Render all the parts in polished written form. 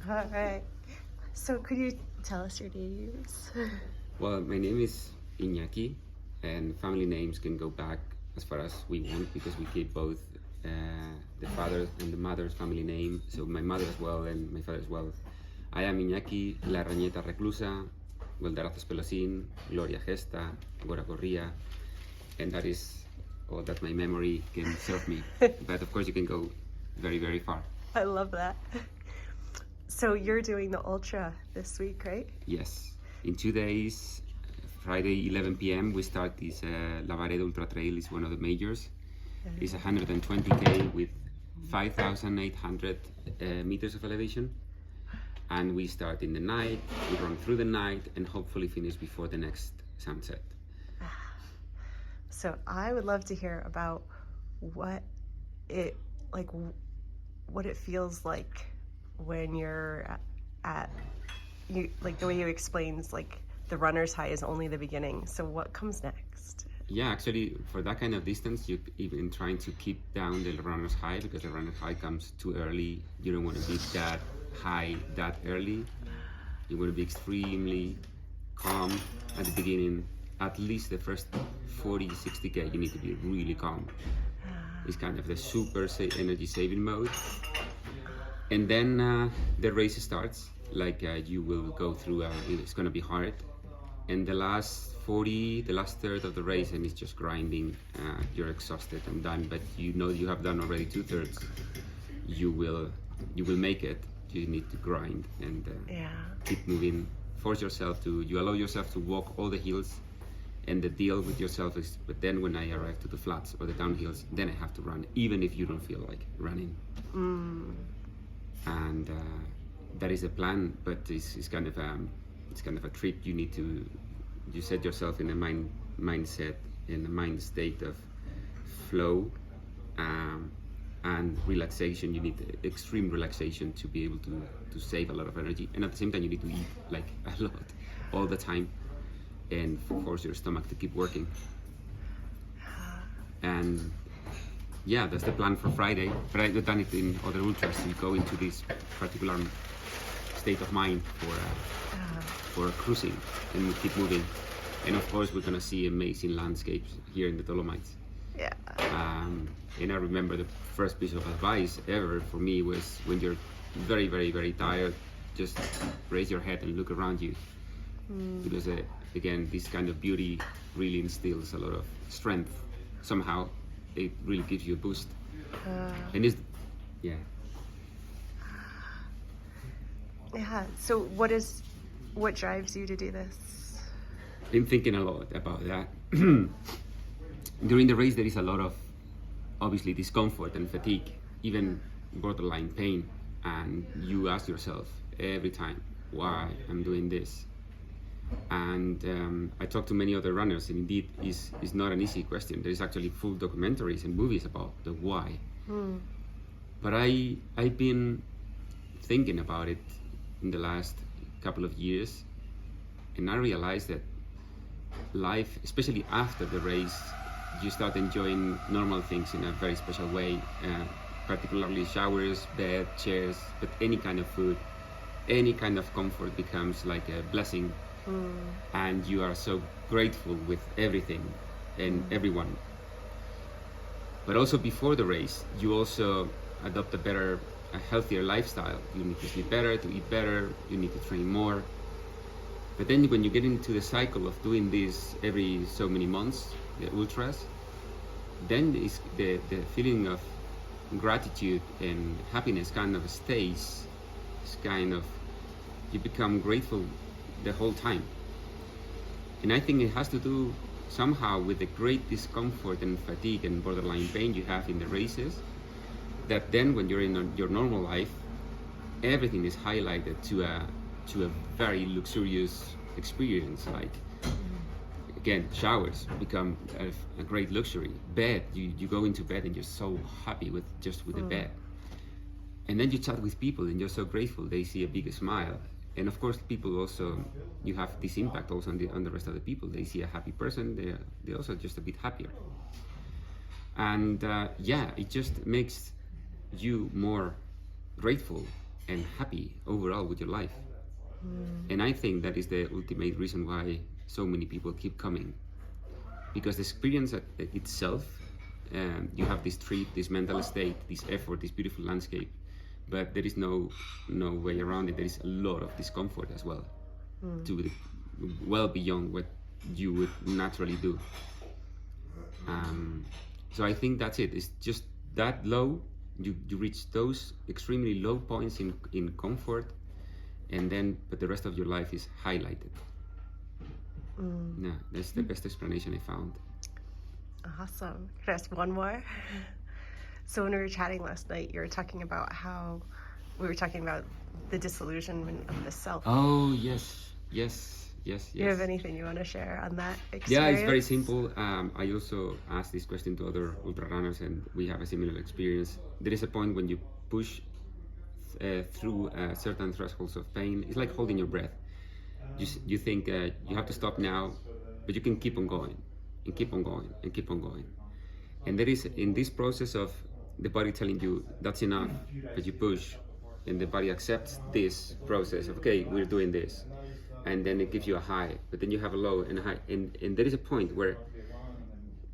All right. So could you tell us your names? Well, my name is Iñaki, and family names can go back as far as we want because we keep both the father and the mother's family name. So my mother as well and my father as well. I am Iñaki La Rañeta Reclusa, Gueldarazos Pelosín, Gloria Gesta, Gora Corría, and that is all that my memory can serve me. But of course, you can go very, very far. I love that. So you're doing the ultra this week, right? Yes. In 2 days, Friday 11 p.m. we start this Lavaredo Ultra Trail. It's one of the majors. It's 120k with 5,800 meters of elevation. And we start in the night, we run through the night, and hopefully finish before the next sunset. So I would love to hear about what it feels like when you're at you, like the way you explains like the runner's high is only the beginning. So what comes next? Yeah, actually, for that kind of distance, you even trying to keep down the runner's high because the runner's high comes too early. You don't want to be that high that early. You want to be extremely calm at the beginning. At least the first 40-60k, you need to be really calm. It's kind of the super energy saving mode. And then the race starts. Like you will go through, it's going to be hard. And the last third of the race, and it's just grinding. You're exhausted and done, but you know you have done already 2/3. You will make it. You need to grind and keep moving. You allow yourself to walk all the hills, and the deal with yourself is, but then when I arrive to the flats or the downhills, then I have to run, even if you don't feel like running. And that is the plan, but it's kind of a trip. You set yourself in a mindset, in a mind state of flow and relaxation. You need extreme relaxation to be able to save a lot of energy, and at the same time you need to eat like a lot all the time and force your stomach to keep working. And yeah, that's the plan for Friday, but I've done it in other ultras. You go into this particular state of mind for cruising and keep moving. And of course, we're gonna see amazing landscapes here in the Dolomites. Yeah. And I remember the first piece of advice ever for me was when you're very, very, very tired, just raise your head and look around you. Because again, this kind of beauty really instills a lot of strength. Somehow, it really gives you a boost. And it's, yeah. Yeah. So what drives you to do this? I'm thinking a lot about that. During the race, there is a lot of, obviously, discomfort and fatigue, even borderline pain. And you ask yourself every time, why I'm doing this? And I talked to many other runners, and indeed, it's not an easy question. There's actually full documentaries and movies about the why. But I've been thinking about it in the last couple of years, and I realized that life, especially after the race, you start enjoying normal things in a very special way, particularly showers, bed, chairs, but any kind of food, any kind of comfort becomes like a blessing. And you are so grateful with everything and everyone. But also before the race, you also adopt a healthier lifestyle. You need to sleep better, to eat better, you need to train more. But then when you get into the cycle of doing this every so many months, the ultras, then the feeling of gratitude and happiness kind of stays. It's kind of, you become grateful the whole time. And I think it has to do somehow with the great discomfort and fatigue and borderline pain you have in the races, that then when you're in your normal life, everything is highlighted to a very luxurious experience. Like, again, showers become a great luxury. Bed, you go into bed and you're so happy with the bed. And then you chat with people and you're so grateful. They see a big smile. And of course, people also, you have this impact also on the rest of the people. They see a happy person, they're also just a bit happier. And it just makes you more grateful and happy overall with your life. And I think that is the ultimate reason why so many people keep coming, because the experience itself, you have this trip, this mental state, this effort, this beautiful landscape, but there is no way around it. There is a lot of discomfort as well, well beyond what you would naturally do. So I think that's it. It's just that low. You reach those extremely low points in comfort, and then but the rest of your life is highlighted. Yeah, that's the best explanation I found. Awesome. Can I ask one more? So when we were chatting last night, you were talking about how we were talking about the disillusionment of the self. Oh yes. Do you have anything you want to share on that experience? Yeah, it's very simple. I also asked this question to other ultra runners, and we have a similar experience. There is a point when you push through certain thresholds of pain. It's like holding your breath. You think you have to stop now, but you can keep on going and keep on going and keep on going. And there is, in this process of the body telling you that's enough, but you push, and the body accepts this process of, okay, we're doing this. And then it gives you a high, but then you have a low and a high. And there is a point where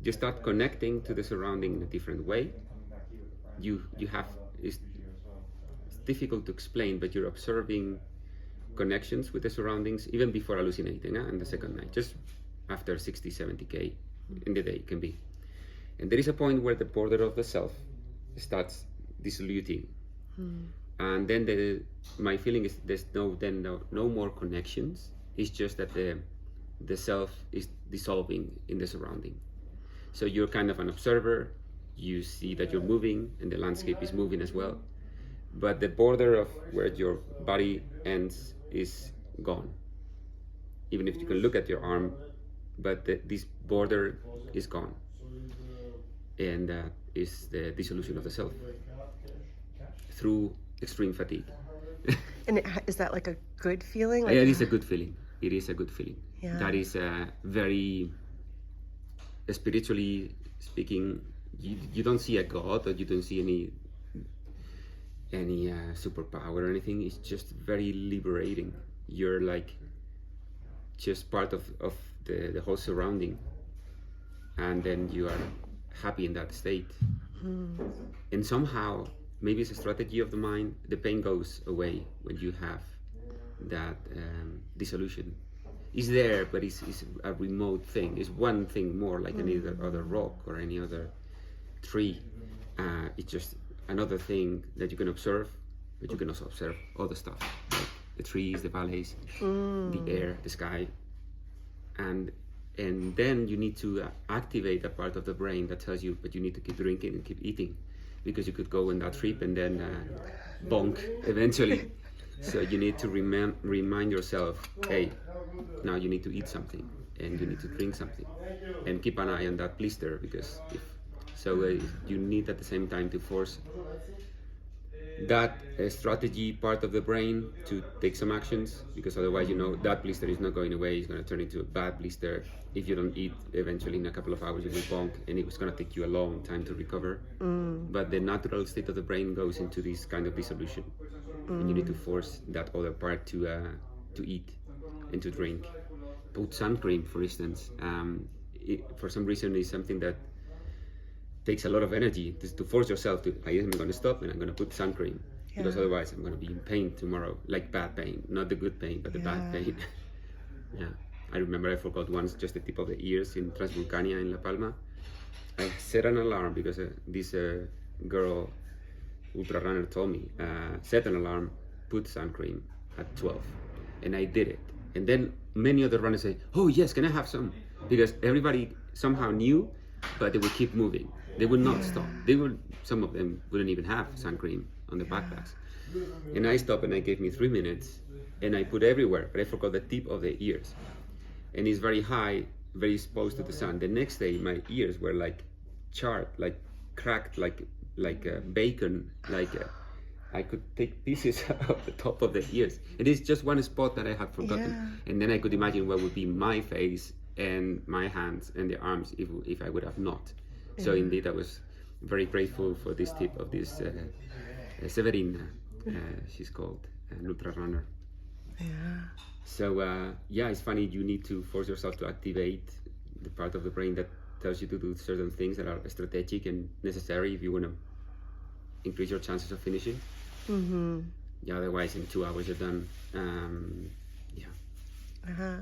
you start connecting to the surrounding in a different way. You have, it's difficult to explain, but you're observing connections with the surroundings even before hallucinating, and the second night, just after 60, 70K in the day it can be. And there is a point where the border of the self starts dissoluting. And then my feeling is there's no more connections. It's just that the self is dissolving in the surrounding. So you're kind of an observer. You see that you're moving, and the landscape is moving as well. But the border of where your body ends is gone. Even if you can look at your arm, but this border is gone. And that is the dissolution of the self through extreme fatigue. And is that like a good feeling? Like, Yeah, it is a good feeling. It is a good feeling. Yeah. That is very, spiritually speaking, you don't see a god, or you don't see any superpower or anything. It's just very liberating. You're like just part of the whole surrounding, and then you are happy in that state. And somehow, maybe it's a strategy of the mind, the pain goes away when you have that dissolution. It's there, but it's a remote thing. It's one thing more, like any other rock or any other tree. It's just another thing that you can observe, but you can also observe other stuff, like the trees, the valleys, the air, the sky. And then you need to activate a part of the brain that tells you, but you need to keep drinking and keep eating, because you could go on that trip and then bonk eventually. So you need to remind yourself, hey, now you need to eat something, and you need to drink something, and keep an eye on that blister, because you need at the same time to force that strategy part of the brain to take some actions, because otherwise, that blister is not going away. It's going to turn into a bad blister. If you don't eat, eventually in a couple of hours you will bonk, and it's going to take you a long time to recover. But the natural state of the brain goes into this kind of dissolution, and you need to force that other part to eat and to drink. Put sun cream, for instance. For some reason, is something that takes a lot of energy to force yourself to, I am going to stop and I'm going to put sun cream, because otherwise I'm going to be in pain tomorrow, like bad pain, not the good pain, but the bad pain. Yeah, I remember I forgot once just the tip of the ears in Transvulcania in La Palma. I set an alarm because this girl, ultra runner, told me, set an alarm, put sun cream at 12, and I did it. And then many other runners say, oh yes, can I have some? Because everybody somehow knew, but they would keep moving. They would not stop. Some of them wouldn't even have sun cream on the backpacks. And I stopped, and I gave me 3 minutes, and I put everywhere, but I forgot the tip of the ears. And it's very high, very exposed to the sun. The next day, my ears were like charred, like cracked, like bacon, I could take pieces of the top of the ears. It is just one spot that I had forgotten. Yeah. And then I could imagine what would be my face and my hands and the arms if I would have not. So indeed, I was very grateful for this tip of this Severin she's called, an ultra runner. Yeah. So yeah, it's funny. You need to force yourself to activate the part of the brain that tells you to do certain things that are strategic and necessary if you want to increase your chances of finishing. Mm-hmm. Yeah, otherwise in 2 hours you're done. Yeah. Uh-huh.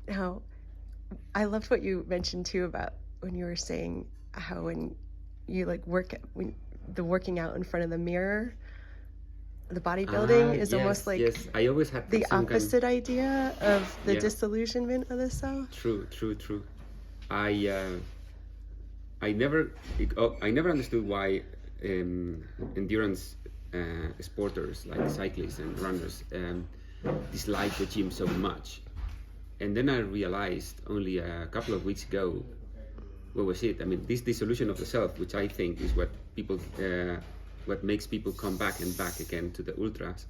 Now, I loved what you mentioned too about when you were saying how when you like the working out in front of the mirror, the bodybuilding is yes, almost like yes. I always had the some opposite idea of the Yeah. disillusionment of the self. True. I never understood why endurance sporters like cyclists and runners dislike the gym so much. And then I realized only a couple of weeks ago, what was it? I mean, this dissolution of the self, which I think is what makes people come back and back again to the ultras.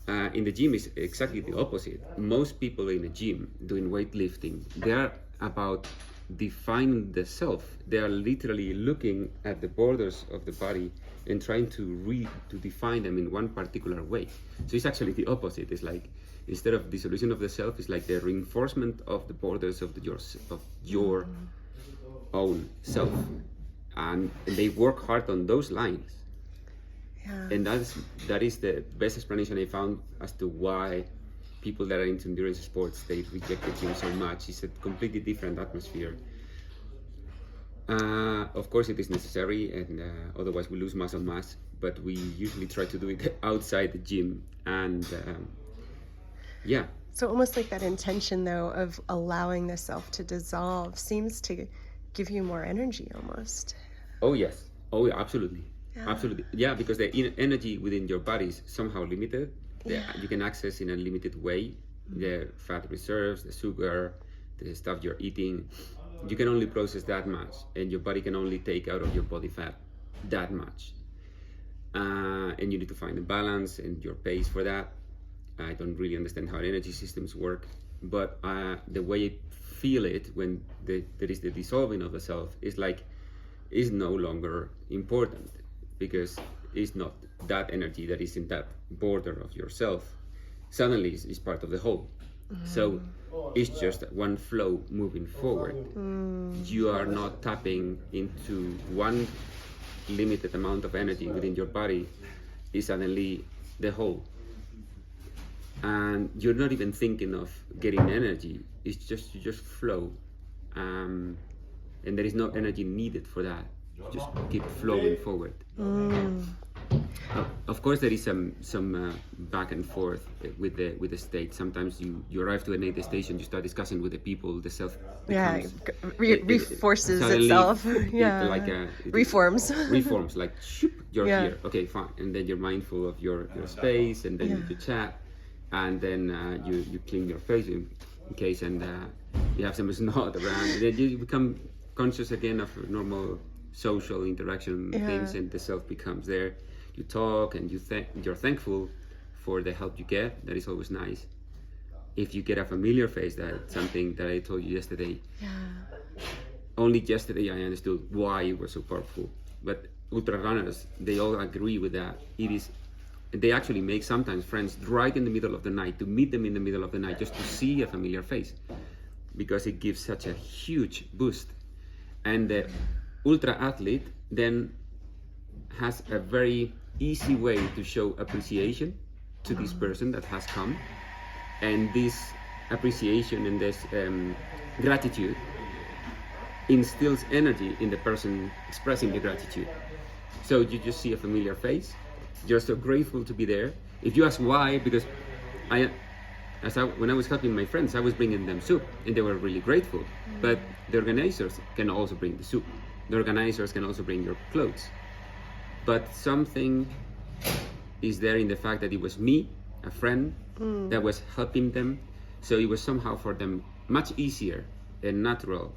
In the gym is exactly the opposite. Most people in a gym doing weightlifting, they are about defining the self. They are literally looking at the borders of the body and trying to define them in one particular way. So it's actually the opposite. It's like instead of dissolution of the self, it's like the reinforcement of the borders of your own self, and they work hard on those lines. Yeah. And that is the best explanation I found as to why people that are into endurance sports, they reject the gym so much. It's a completely different atmosphere. Of course it is necessary, and otherwise we lose muscle mass, but we usually try to do it outside the gym. And yeah. So almost like that intention though of allowing the self to dissolve seems to give you more energy almost. Oh yes. Oh yeah, absolutely. Yeah. Absolutely. Yeah, because the energy within your body is somehow limited. Yeah. You can access in a limited way the fat reserves, the sugar, the stuff you're eating. You can only process that much, and your body can only take out of your body fat that much. And you need to find a balance and your pace for that. I don't really understand how energy systems work, but the way I feel it when there is the dissolving of the self is like is no longer important, because it's not that energy that is in that border of yourself suddenly is part of the whole. So it's just one flow moving forward. You are not tapping into one limited amount of energy within your body. Is suddenly the whole, and you're not even thinking of getting energy. It's just you just flow, and there is no energy needed for that. You just keep flowing forward. Of course, there is some back and forth with the state. Sometimes you arrive to a station, you start discussing with the people. The self becomes, reforces suddenly itself. Reforms. Reforms like shoop, you're Yeah. here. Okay, fine. And then you're mindful of your space, and then you chat, and then you clean your face in case, and you have some snot around, and then you become conscious again of normal social interaction things, and the self becomes there. You talk and you're thankful for the help you get. That is always nice. If you get a familiar face, that's something that I told you yesterday. Only yesterday I understood why it was so powerful. But ultra runners, they all agree with that. They actually make sometimes friends right in the middle of the night, to meet them in the middle of the night, just to see a familiar face, because it gives such a huge boost. And the ultra athlete then has a very easy way to show appreciation to this person that has come, and this appreciation and this gratitude instills energy in the person expressing the gratitude. So you just see a familiar face, you're so grateful to be there. If you ask why, because when I was helping my friends, I was bringing them soup, and they were really grateful. But the organizers can also bring the soup. The organizers can also bring your clothes. But something is there in the fact that it was me, a friend, that was helping them. So it was somehow for them much easier and natural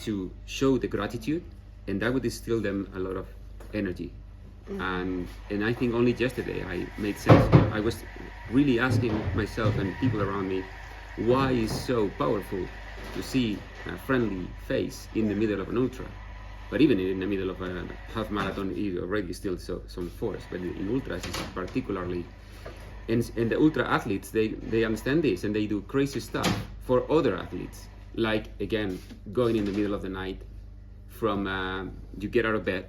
to show the gratitude, and that would instill them a lot of energy. And I think only yesterday I made sense. I was really asking myself and people around me, why is so powerful to see a friendly face in the middle of an ultra? But even in the middle of a half marathon, you already still some force. But in ultras, it's particularly, and the ultra athletes, they understand this and they do crazy stuff for other athletes. Like again, going in the middle of the night, from you get out of bed,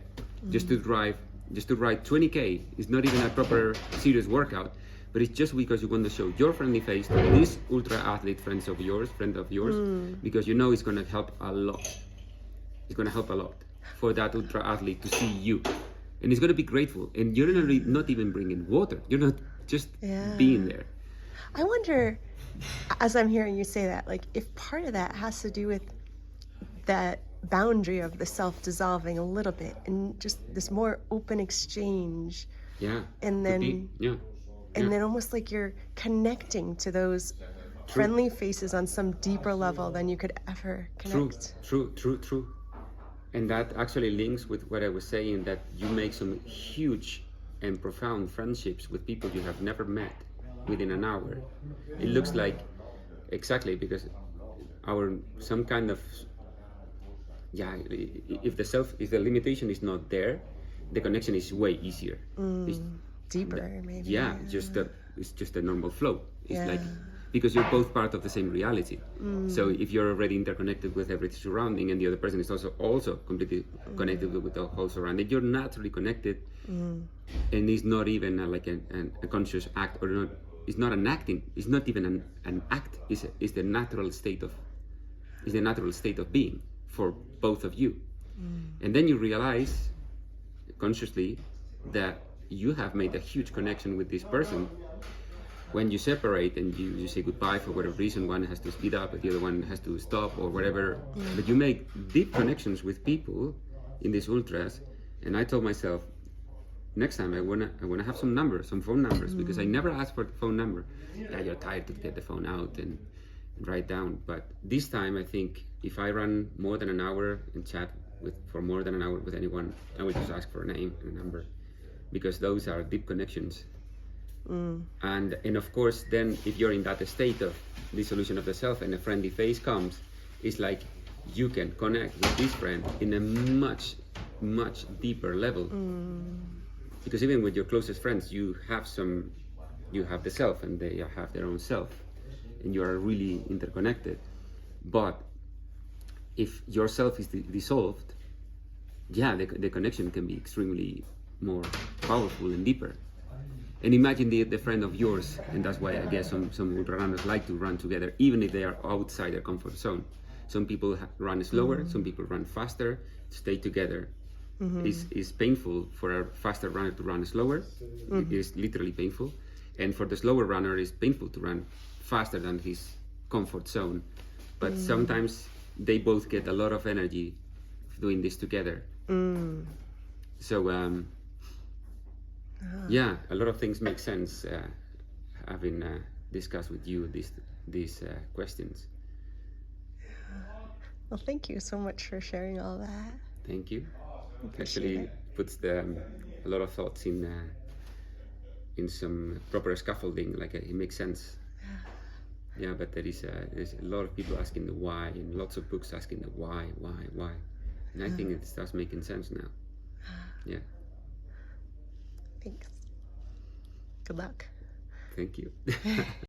just to ride 20K. It's not even a proper serious workout, but it's just because you want to show your friendly face to this ultra athlete friend of yours, because you know it's going to help a lot. It's going to help a lot for that ultra athlete to see you, and it's going to be grateful. And you're not even bringing water. You're not just being there. I wonder, as I'm hearing you say that, like if part of that has to do with that boundary of the self dissolving a little bit and just this more open exchange. Yeah. And then then almost like you're connecting to those friendly faces on some deeper level than you could ever connect. True. And that actually links with what I was saying, that you make some huge and profound friendships with people you have never met within an hour. It looks like exactly because some kind of if the limitation is not there, the connection is way easier. It's deeper, maybe. Yeah, it's just a normal flow. It's like, because you're both part of the same reality. So if you're already interconnected with everything surrounding, and the other person is also completely connected with the whole surrounding, you're naturally connected, and it's not even a conscious act, or not. It's not an acting. It's not even an act. It's the natural state of being for both of you. And then you realize consciously that you have made a huge connection with this person. When you separate and you say goodbye for whatever reason, one has to speed up, but the other one has to stop or whatever. But you make deep connections with people in these ultras. And I told myself, next time I wanna have some phone numbers, because I never asked for the phone number. Yeah, you're tired to get the phone out and write down. But this time I think if I run more than an hour and chat for more than an hour with anyone, I would just ask for a name and a number, because those are deep connections. And of course, then if you're in that state of dissolution of the self and a friendly face comes, it's like you can connect with this friend in a much deeper level. Because even with your closest friends, you have the self and they have their own self, and you are really interconnected. But if your self is dissolved, the connection can be extremely more powerful and deeper. And imagine the friend of yours, and that's why I guess some ultra runners like to run together, even if they are outside their comfort zone. Some people run slower, some people run faster. Stay together. It's painful for a faster runner to run slower. It is literally painful. And for the slower runner, it's painful to run faster than his comfort zone. But sometimes they both get a lot of energy doing this together. So a lot of things make sense having discussed with you these questions. Well, thank you so much for sharing all that. Thank you. Appreciate Actually puts a lot of thoughts in some proper scaffolding. Like it makes sense. Yeah, but there's a lot of people asking the why, and lots of books asking the why, and I think it starts making sense now. Yeah. Thanks. Good luck. Thank you.